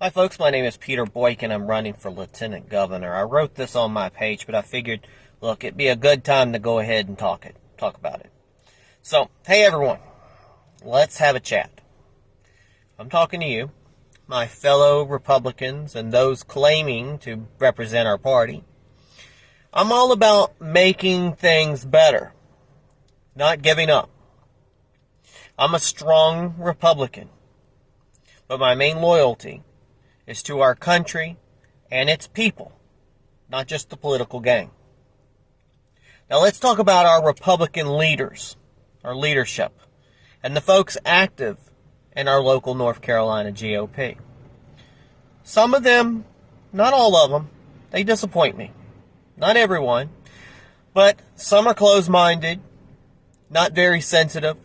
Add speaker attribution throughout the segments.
Speaker 1: Hi folks, my name is Peter Boykin. I'm running for Lieutenant Governor. I wrote this on my page, but I figured, look, it'd be a good time to go ahead and talk about it. So, hey everyone, let's have a chat. I'm talking to you, my fellow Republicans and those claiming to represent our party. I'm all about making things better, not giving up. I'm a strong Republican, but my main loyalty is to our country and its people, not just the political gang. Now let's talk about our Republican leaders, our leadership, and the folks active in our local North Carolina GOP. Some of them, not all of them, they disappoint me. Not everyone, but some are closed-minded, not very sensitive,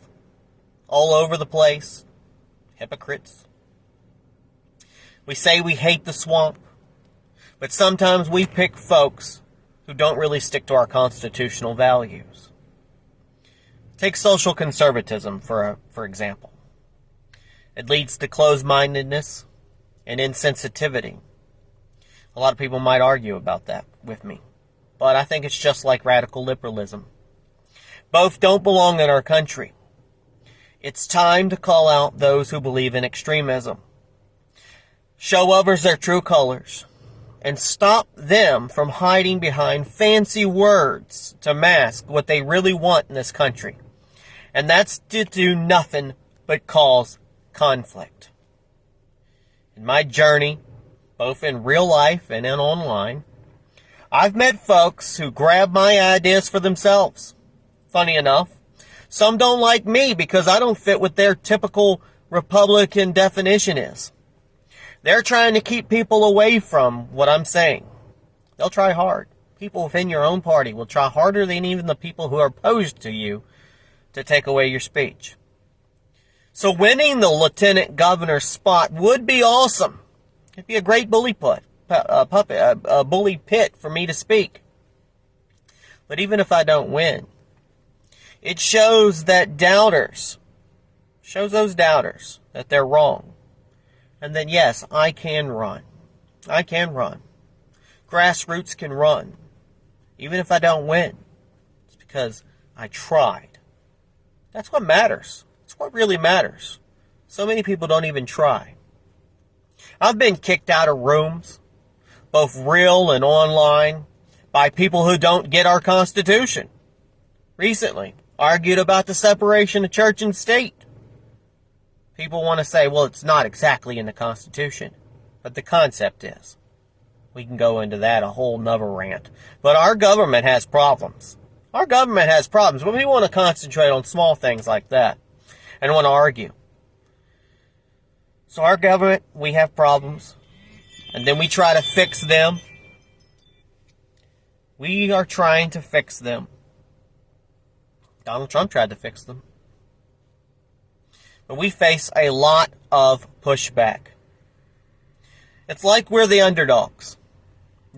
Speaker 1: all over the place, hypocrites. We say we hate the swamp, but sometimes we pick folks who don't really stick to our constitutional values. Take social conservatism, for example. It leads to closed-mindedness and insensitivity. A lot of people might argue about that with me, but I think it's just like radical liberalism. Both don't belong in our country. It's time to call out those who believe in extremism. Show others their true colors, and stop them from hiding behind fancy words to mask what they really want in this country. And that's to do nothing but cause conflict. In my journey, both in real life and in online, I've met folks who grab my ideas for themselves. Funny enough, some don't like me because I don't fit what their typical Republican definition is. They're trying to keep people away from what I'm saying. They'll try hard. People within your own party will try harder than even the people who are opposed to you to take away your speech. So winning the lieutenant governor spot would be awesome. It'd be a great bully pit for me to speak. But even if I don't win, it shows those doubters that they're wrong. And then, yes, I can run. I can run. Grassroots can run. Even if I don't win. It's because I tried. That's what matters. That's what really matters. So many people don't even try. I've been kicked out of rooms, both real and online, by people who don't get our Constitution. Recently, argued about the separation of church and state. People want to say, well, it's not exactly in the Constitution, but the concept is. We can go into that, a whole nother rant. But our government has problems. Our government has problems, but we want to concentrate on small things like that and want to argue. So our government, we have problems, and then we try to fix them. We are trying to fix them. Donald Trump tried to fix them. But we face a lot of pushback. It's like we're the underdogs,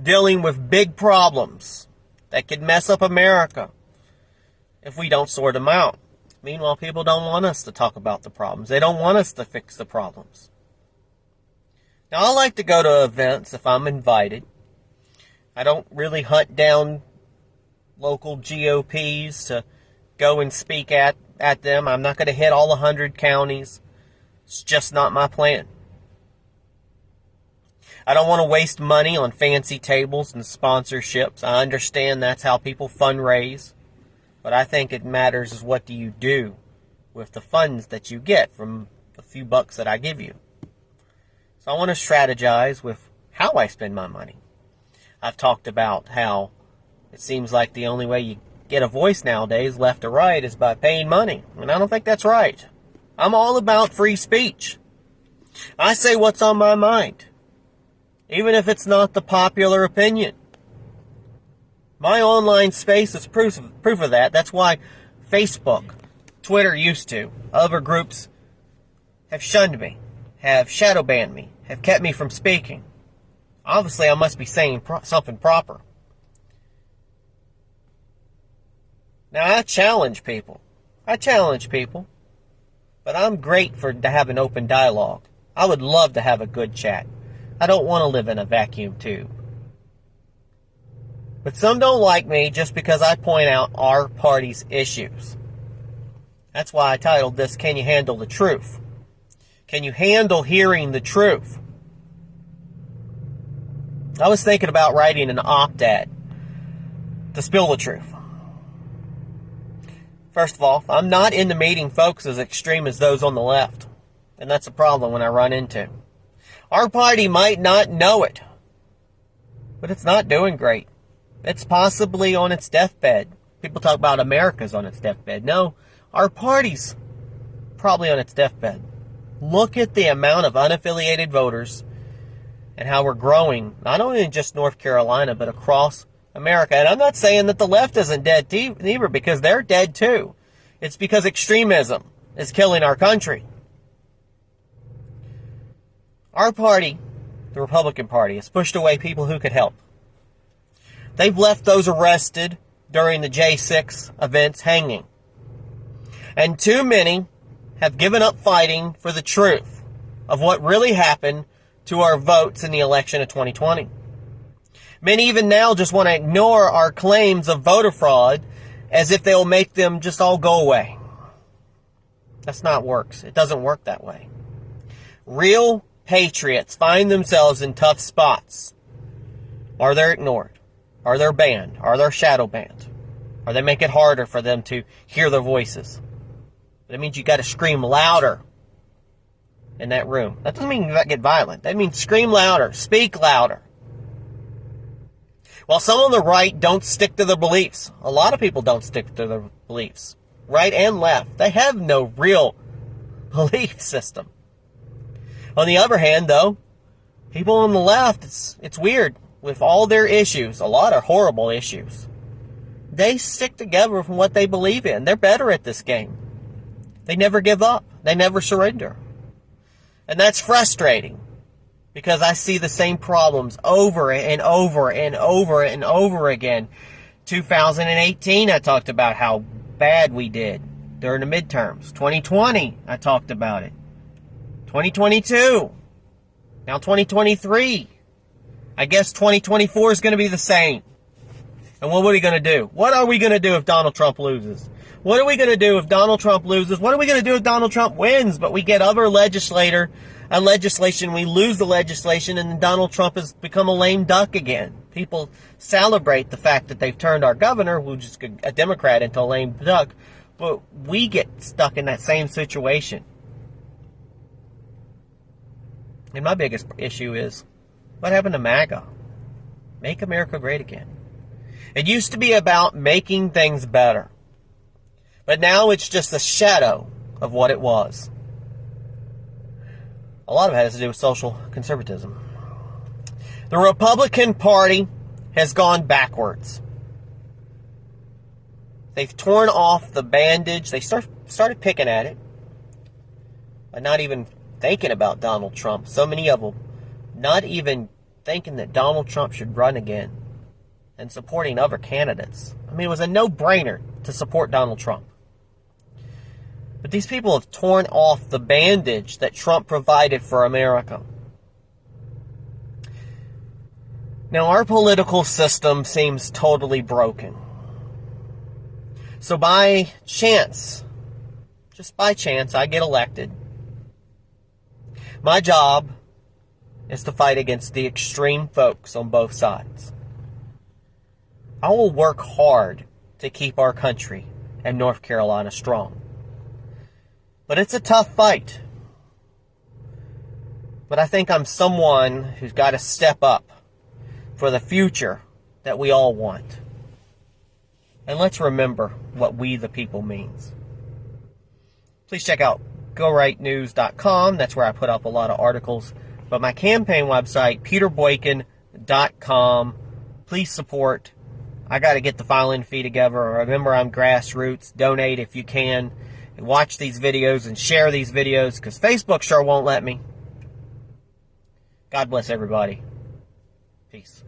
Speaker 1: dealing with big problems that could mess up America if we don't sort them out. Meanwhile, people don't want us to talk about the problems. They don't want us to fix the problems. Now, I like to go to events if I'm invited. I don't really hunt down local GOPs to go and speak at them. I'm not going to hit all 100 counties. It's just not my plan. I don't want to waste money on fancy tables and sponsorships. I understand that's how people fundraise. But I think it matters is what do you do with the funds that you get from the few bucks that I give you. So I want to strategize with how I spend my money. I've talked about how it seems like the only way you get a voice nowadays, left or right, is by paying money. And I don't think that's right. I'm all about free speech. I say what's on my mind, even if it's not the popular opinion. My online space is proof of that. That's why Facebook, Twitter used to, other groups have shunned me, have shadow banned me, have kept me from speaking. Obviously, I must be saying something proper. Now, I challenge people, but I'm great to have an open dialogue. I would love to have a good chat. I don't want to live in a vacuum tube. But some don't like me just because I point out our party's issues. That's why I titled this, Can You Handle the Truth? Can you handle hearing the truth? I was thinking about writing an op-ed to spill the truth. First of all, I'm not into meeting folks as extreme as those on the left. And that's a problem when I run into. Our party might not know it, but it's not doing great. It's possibly on its deathbed. People talk about America's on its deathbed. No, our party's probably on its deathbed. Look at the amount of unaffiliated voters and how we're growing, not only in just North Carolina, but across America. And I'm not saying that the left isn't dead either, because they're dead too. It's because extremism is killing our country. Our party, the Republican Party, has pushed away people who could help. They've left those arrested during the J6 events hanging. And too many have given up fighting for the truth of what really happened to our votes in the election of 2020. Many even now just want to ignore our claims of voter fraud as if they'll make them just all go away. That's not works. It doesn't work that way. Real patriots find themselves in tough spots. Or they're ignored. Or they're banned. Or they're shadow banned. Or they make it harder for them to hear their voices. But it means you got to scream louder in that room. That doesn't mean you got to get violent. That means scream louder. Speak louder. While some on the right don't stick to their beliefs, a lot of people don't stick to their beliefs. Right and left. They have no real belief system. On the other hand, though, people on the left, it's weird. With all their issues, a lot of horrible issues, they stick together from what they believe in. They're better at this game. They never give up. They never surrender. And that's frustrating because I see the same problems over and over and over and over again. 2018, I talked about how bad we did during the midterms. 2020, I talked about it. 2022. Now 2023. I guess 2024 is going to be the same. And what are we going to do? What are we going to do if Donald Trump loses? What are we going to do if Donald Trump loses? What are we going to do if Donald Trump wins, but we get other legislation, we lose the legislation, and then Donald Trump has become a lame duck again? People celebrate the fact that they've turned our governor, who's just a Democrat, into a lame duck, but we get stuck in that same situation. And my biggest issue is, what happened to MAGA? Make America Great Again. It used to be about making things better. But now it's just a shadow of what it was. A lot of it has to do with social conservatism. The Republican Party has gone backwards. They've torn off the bandage. They started picking at it. By not even thinking about Donald Trump. So many of them not even thinking that Donald Trump should run again and supporting other candidates. I mean, it was a no-brainer to support Donald Trump. But these people have torn off the bandage that Trump provided for America. Now, our political system seems totally broken. So by chance, just by chance, I get elected. My job is to fight against the extreme folks on both sides. I will work hard to keep our country and North Carolina strong. But it's a tough fight. But I think I'm someone who's got to step up for the future that we all want. And let's remember what we the people means. Please check out GoRightNews.com. That's where I put up a lot of articles. But my campaign website, PeterBoykin.com. Please support. I got to get the filing fee together. Remember, I'm grassroots. Donate if you can. And watch these videos and share these videos because Facebook sure won't let me. God bless everybody. Peace.